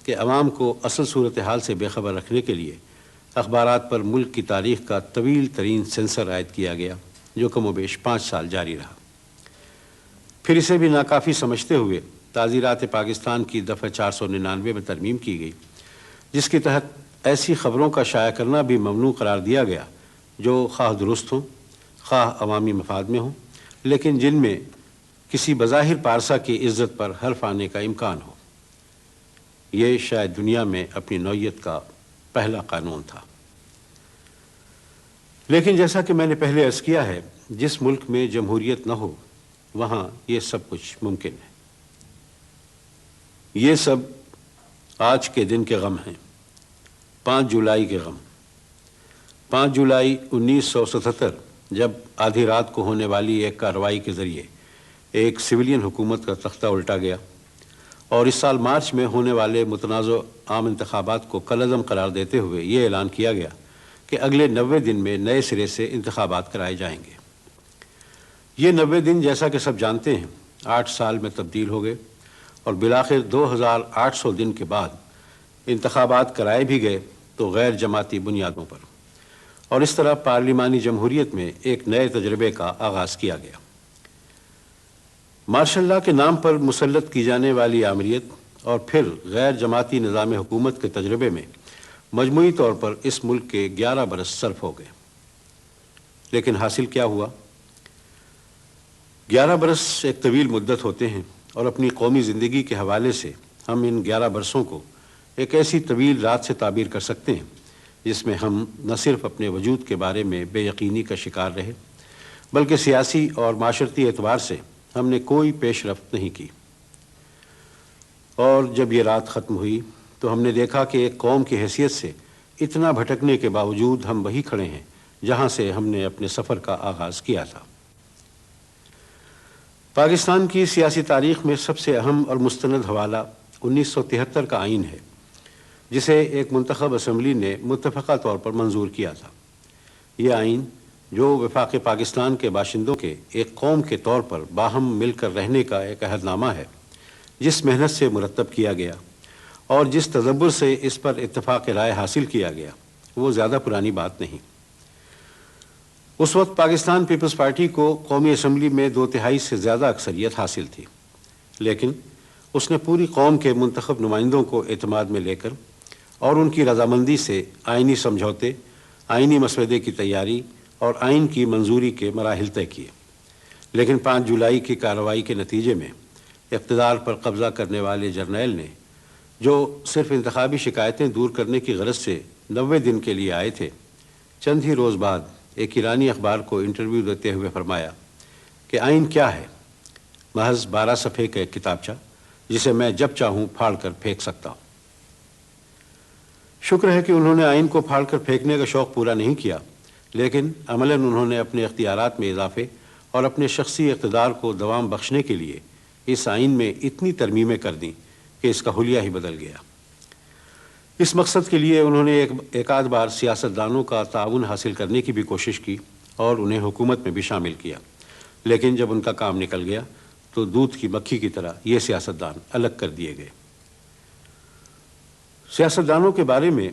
کہ عوام کو اصل صورتحال سے بے خبر رکھنے کے لیے اخبارات پر ملک کی تاریخ کا طویل ترین سینسر عائد کیا گیا، جو کم و بیش 5 سال جاری رہا۔ پھر اسے بھی ناکافی سمجھتے ہوئے تعزیرات پاکستان کی دفعہ 499 میں ترمیم کی گئی، جس کے تحت ایسی خبروں کا شائع کرنا بھی ممنوع قرار دیا گیا جو خواہ درست ہوں، خواہ عوامی مفاد میں ہوں، لیکن جن میں کسی بظاہر پارسا کی عزت پر حرف آنے کا امکان ہو۔ یہ شاید دنیا میں اپنی نوعیت کا پہلا قانون تھا۔ لیکن جیسا کہ میں نے پہلے عرض کیا ہے، جس ملک میں جمہوریت نہ ہو وہاں یہ سب کچھ ممکن ہے۔ یہ سب آج کے دن کے غم ہیں، 5 جولائی کے غم۔ 5 جولائی 1977 جب آدھی رات کو ہونے والی ایک کارروائی کے ذریعے ایک سویلین حکومت کا تختہ الٹا گیا، اور اس سال مارچ میں ہونے والے متنازع عام انتخابات کو کالعدم قرار دیتے ہوئے یہ اعلان کیا گیا کہ اگلے 90 دن میں نئے سرے سے انتخابات کرائے جائیں گے۔ یہ 90 دن جیسا کہ سب جانتے ہیں 8 سال میں تبدیل ہو گئے، اور بالآخر 2800 دن کے بعد انتخابات کرائے بھی گئے تو غیر جماعتی بنیادوں پر، اور اس طرح پارلیمانی جمہوریت میں ایک نئے تجربے کا آغاز کیا گیا۔ مارشل لاء کے نام پر مسلط کی جانے والی آمریت اور پھر غیر جماعتی نظام حکومت کے تجربے میں مجموعی طور پر اس ملک کے 11 برس صرف ہو گئے۔ لیکن حاصل کیا ہوا؟ 11 برس ایک طویل مدت ہوتے ہیں، اور اپنی قومی زندگی کے حوالے سے ہم ان 11 برسوں کو ایک ایسی طویل رات سے تعبیر کر سکتے ہیں جس میں ہم نہ صرف اپنے وجود کے بارے میں بے یقینی کا شکار رہے، بلکہ سیاسی اور معاشرتی اعتبار سے ہم نے کوئی پیش رفت نہیں کی۔ اور جب یہ رات ختم ہوئی تو ہم نے دیکھا کہ ایک قوم کی حیثیت سے اتنا بھٹکنے کے باوجود ہم وہی کھڑے ہیں جہاں سے ہم نے اپنے سفر کا آغاز کیا تھا۔ پاکستان کی سیاسی تاریخ میں سب سے اہم اور مستند حوالہ 1973 کا آئین ہے، جسے ایک منتخب اسمبلی نے متفقہ طور پر منظور کیا تھا۔ یہ آئین جو وفاق پاکستان کے باشندوں کے ایک قوم کے طور پر باہم مل کر رہنے کا ایک عہد نامہ ہے، جس محنت سے مرتب کیا گیا اور جس تدبر سے اس پر اتفاق رائے حاصل کیا گیا، وہ زیادہ پرانی بات نہیں۔ اس وقت پاکستان پیپلز پارٹی کو قومی اسمبلی میں 2/3 سے زیادہ اکثریت حاصل تھی، لیکن اس نے پوری قوم کے منتخب نمائندوں کو اعتماد میں لے کر اور ان کی رضامندی سے آئینی سمجھوتے، آئینی مسودے کی تیاری اور آئین کی منظوری کے مراحل طے کیے۔ لیکن 5 جولائی کی کارروائی کے نتیجے میں اقتدار پر قبضہ کرنے والے جرنیل نے، جو صرف انتخابی شکایتیں دور کرنے کی غرض سے 90 دن کے لیے آئے تھے، چند ہی روز بعد ایک ایرانی اخبار کو انٹرویو دیتے ہوئے فرمایا کہ آئین کیا ہے؟ محض 12 صفحے کا ایک کتابچہ جسے میں جب چاہوں پھاڑ کر پھینک سکتا ہوں۔ شکر ہے کہ انہوں نے آئین کو پھاڑ کر پھینکنے کا شوق پورا نہیں کیا، لیکن عملاً انہوں نے اپنے اختیارات میں اضافے اور اپنے شخصی اقتدار کو دوام بخشنے کے لیے اس آئین میں اتنی ترمیمیں کر دیں کہ اس کا حلیہ ہی بدل گیا۔ اس مقصد کے لیے انہوں نے ایک آدھ بار سیاستدانوں کا تعاون حاصل کرنے کی بھی کوشش کی اور انہیں حکومت میں بھی شامل کیا، لیکن جب ان کا کام نکل گیا تو دودھ کی مکھی کی طرح یہ سیاستدان الگ کر دیے گئے۔ سیاستدانوں کے بارے میں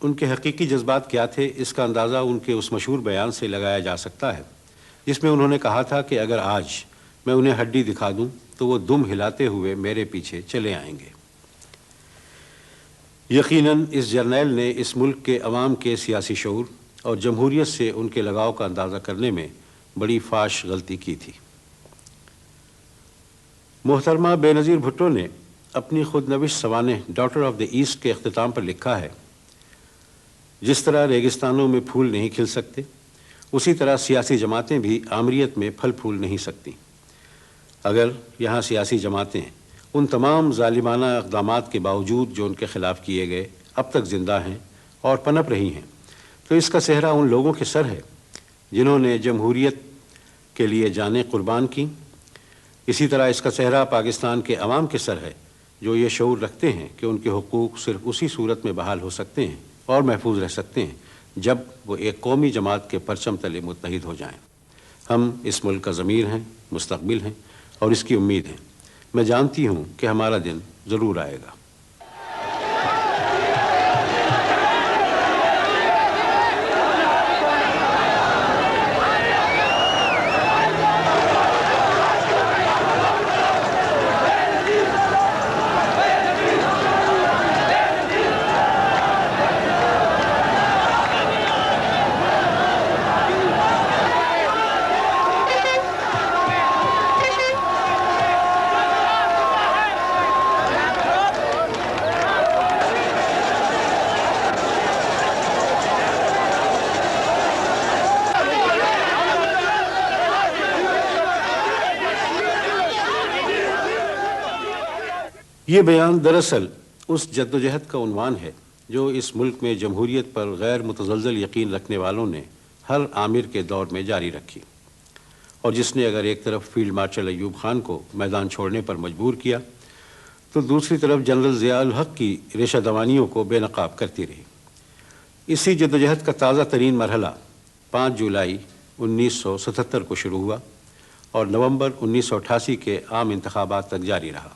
ان کے حقیقی جذبات کیا تھے، اس کا اندازہ ان کے اس مشہور بیان سے لگایا جا سکتا ہے جس میں انہوں نے کہا تھا کہ اگر آج میں انہیں ہڈی دکھا دوں تو وہ دم ہلاتے ہوئے میرے پیچھے چلے آئیں گے۔ یقیناً اس جرنیل نے اس ملک کے عوام کے سیاسی شعور اور جمہوریت سے ان کے لگاؤ کا اندازہ کرنے میں بڑی فاش غلطی کی تھی۔ محترمہ بے نظیر بھٹو نے اپنی خود نوشت سوانح ڈاٹر آف دی ایسٹ کے اختتام پر لکھا ہے، جس طرح ریگستانوں میں پھول نہیں کھل سکتے، اسی طرح سیاسی جماعتیں بھی آمریت میں پھل پھول نہیں سکتی۔ اگر یہاں سیاسی جماعتیں ان تمام ظالمانہ اقدامات کے باوجود جو ان کے خلاف کیے گئے اب تک زندہ ہیں اور پنپ رہی ہیں، تو اس کا صحرا ان لوگوں کے سر ہے جنہوں نے جمہوریت کے لیے جانیں قربان کی۔ اسی طرح اس کا صحرا پاکستان کے عوام کے سر ہے جو یہ شعور رکھتے ہیں کہ ان کے حقوق صرف اسی صورت میں بحال ہو سکتے ہیں اور محفوظ رہ سکتے ہیں جب وہ ایک قومی جماعت کے پرچم تلے متحد ہو جائیں۔ ہم اس ملک کا ضمیر ہیں، مستقبل ہیں اور اس کی امید ہیں۔ میں جانتی ہوں کہ ہمارا دن ضرور آئے گا۔ یہ بیان دراصل اس جدوجہد کا عنوان ہے جو اس ملک میں جمہوریت پر غیر متزلزل یقین رکھنے والوں نے ہر آمر کے دور میں جاری رکھی، اور جس نے اگر ایک طرف فیلڈ مارشل ایوب خان کو میدان چھوڑنے پر مجبور کیا تو دوسری طرف جنرل ضیاء الحق کی ریشہ دوانیوں کو بے نقاب کرتی رہی۔ اسی جدوجہد کا تازہ ترین مرحلہ 5 جولائی 1977 کو شروع ہوا اور نومبر 1988 کے عام انتخابات تک جاری رہا۔